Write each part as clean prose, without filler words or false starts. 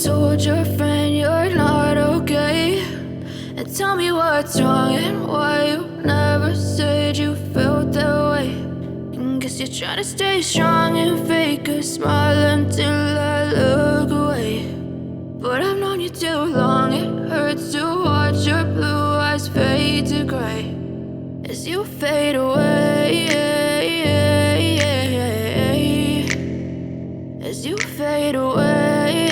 told your friend you're not okay, and tell me what's wrong and why you never said you felt that way. And guess you're trying to stay strong and fake a smile until I look away. But I've known you too long, it hurts to watch your blue eyes fade to gray as you fade away, as you fade away.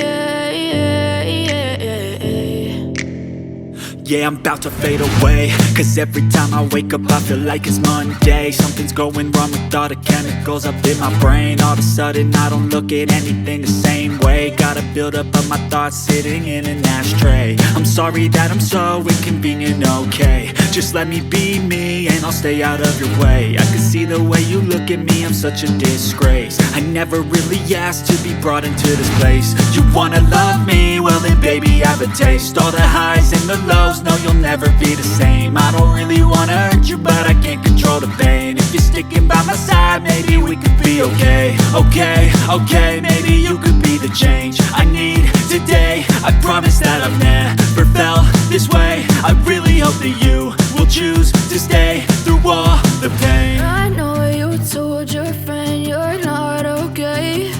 Yeah, I'm about to fade away, cause every time I wake up I feel like it's Monday. Something's going wrong with all the chemicals up in my brain. All of a sudden I don't look at anything the same way. Gotta build up of my thoughts sitting in an ashtray. I'm sorry that I'm so inconvenient, okay. Just let me be me and I'll stay out of your way. I can see the way you look at me, I'm such a disgrace. I never really asked to be brought into this place. You wanna love me? Well then baby I have a taste. All the highs and the lows, no you'll never be the same. I don't really wanna hurt you but I can't control the pain. If you're sticking by my side maybe we could be okay. Okay, maybe you could be the change I need today. I promise that I've never felt this way. I really hope that you will choose to stay through all the pain. I know you told your friend you're not okay,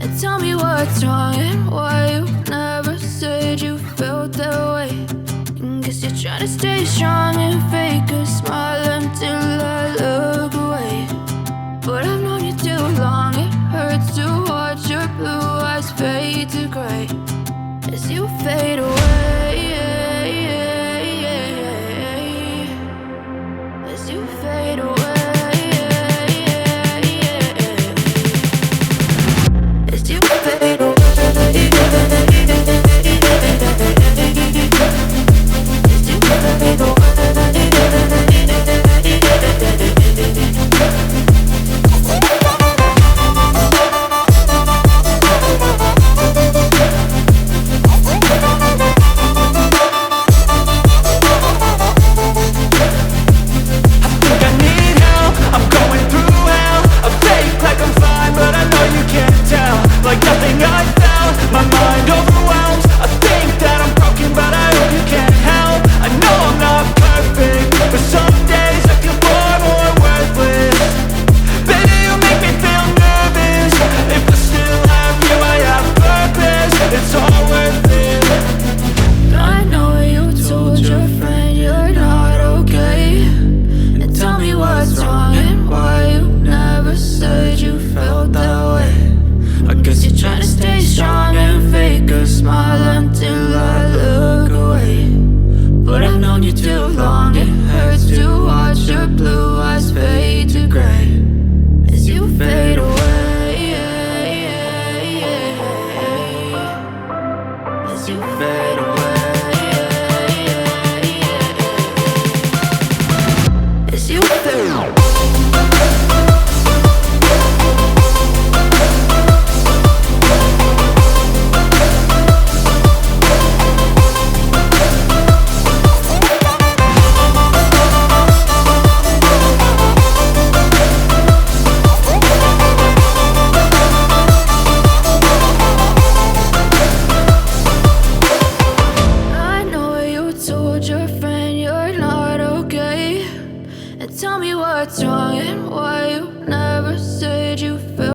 and tell me what's wrong and why you never said you felt that way. And guess you're trying to stay strong and fake a smile until I look away. But I've known you too long, it hurts to watch your blue eyes fade to gray as you fade away.